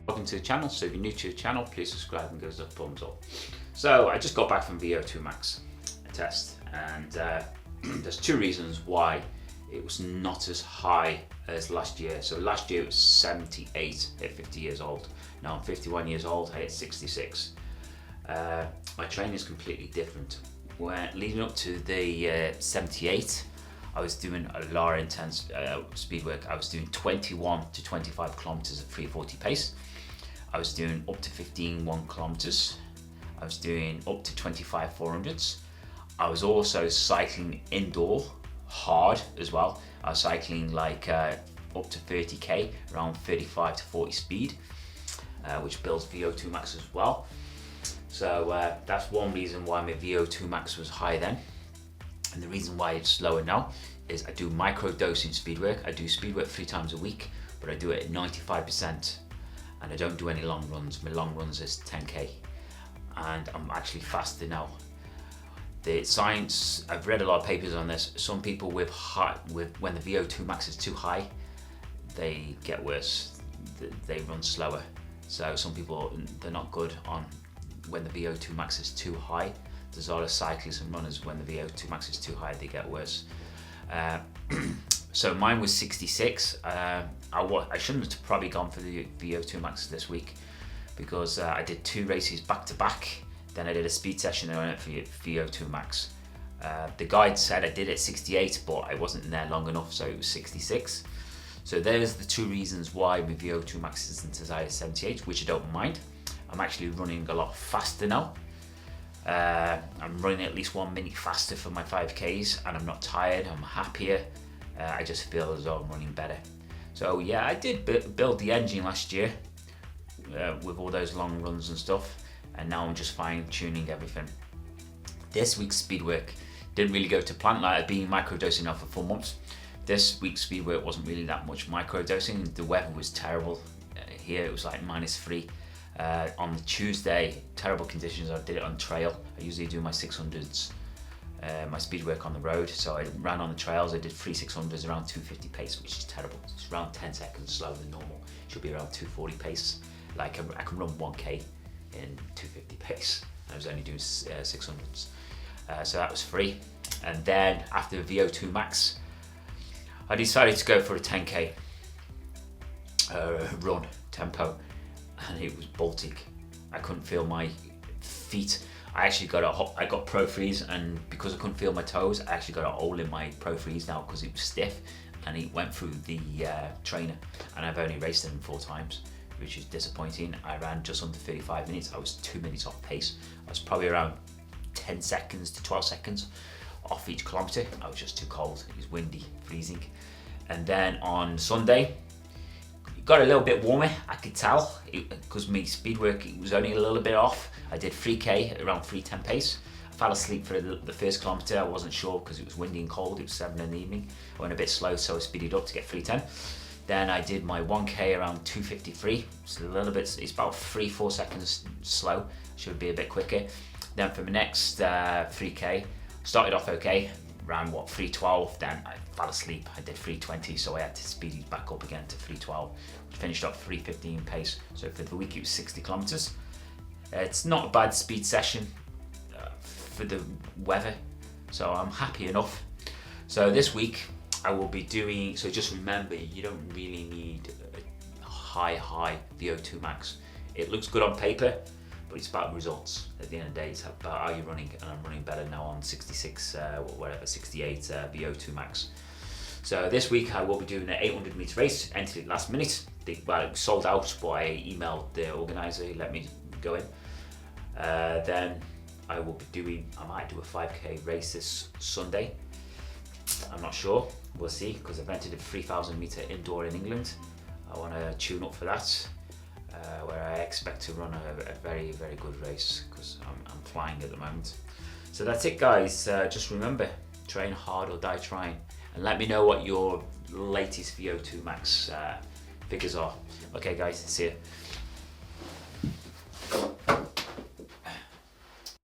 Welcome to the channel. So if you're new to the channel, please subscribe and give us a thumbs up. So I just got back from Vo2 Max test, and there's two reasons why it was not as high as last year. So last year it was 78 at 50 years old. Now I'm 51 years old, I hit 66. My training is completely different. When leading up to the 78, I was doing a lot of intense speed work. I was doing 21 to 25 kilometers at 340 pace. I was doing up to 15 1 kilometers. I was doing up to 25 400s. I was also cycling indoor hard as well. I was cycling like up to 30k, around 35 to 40 speed, which builds Vo2 Max as well. So that's one reason why my Vo2 Max was high then. And the reason why it's lower now is I do micro dosing speed work. I do speed work 3 times a week, but I do it at 95%, and I don't do any long runs. My long runs is 10k, and I'm actually faster now. The science, I've read a lot of papers on this. Some people when the Vo2 Max is too high, they get worse. They run slower. So some people, they're not good on when the Vo2 Max is too high. There's a lot of cyclists and runners, when the Vo2 Max is too high, they get worse. So mine was 66. I shouldn't have probably gone for the Vo2 Max this week, because I did 2 races back to back. Then I did a speed session and I went for Vo2 Max. The guide said I did it 68, but I wasn't in there long enough, so it was 66. So there's the 2 reasons why my Vo2 Max isn't as high as 78, which I don't mind. I'm actually running a lot faster now. I'm running at least 1 minute faster for my 5Ks, and I'm not tired, I'm happier. I just feel as though I'm running better. So yeah, I did build the engine last year with all those long runs and stuff, and now I'm just fine tuning everything. This week's speed work didn't really go to plan. Like, I've been microdosing now for 4 months. This week's speed work wasn't really that much microdosing. The weather was terrible. Here it was like -3. On the Tuesday, terrible conditions. I did it on trail. I usually do my 600s, my speed work on the road. So I ran on the trails. I did 3 600s around 250 pace, which is terrible. It's around 10 seconds slower than normal. Should be around 240 pace. Like I can run 1k in 250 pace. I was only doing 600s. So that was free. And then after the Vo2 Max, I decided to go for a 10k run tempo. And it was Baltic. I couldn't feel my feet. I got Pro Freeze, and because I couldn't feel my toes, I actually got a hole in my Pro Freeze now because it was stiff, and it went through the trainer. And I've only raced them 4 times, which is disappointing. I ran just under 35 minutes. I was 2 minutes off pace. I was probably around 10 seconds to 12 seconds off each kilometer. I was just too cold. It was windy, freezing. And then on Sunday, got a little bit warmer, I could tell, because my speed work, it was only a little bit off. I did 3k at around 310 pace. I fell asleep for the first kilometer. I wasn't sure because it was windy and cold. It was 7 in the evening. I went a bit slow, so I speeded up to get 310. Then I did my 1k around 253. It's a little bit, it's about 3-4 seconds slow. Should be a bit quicker. Then for the next 3k, started off okay, ran 312, then I fell asleep. I did 320, so I had to speed it back up again to 312, which finished up 315 pace. So for the week it was 60 kilometers. It's not a bad speed session for the weather, so I'm happy enough. So this week I will be doing, so just remember, you don't really need a high Vo2 Max. It looks good on paper, but it's about results. At the end of the day, it's about how you're running, and I'm running better now on 66, 68 Vo2 Max. So this week I will be doing an 800 meter race. Entered it last minute. It was sold out, but I emailed the organizer, he let me go in. Then I will be doing, I might do a 5k race this Sunday. I'm not sure, we'll see, because I've entered a 3,000 meter indoor in England. I want to tune up for that. Where I expect to run a very, very good race, because I'm flying at the moment. So that's it, guys. Just remember, train hard or die trying, and let me know what your latest Vo2 Max figures are. Okay guys, see you.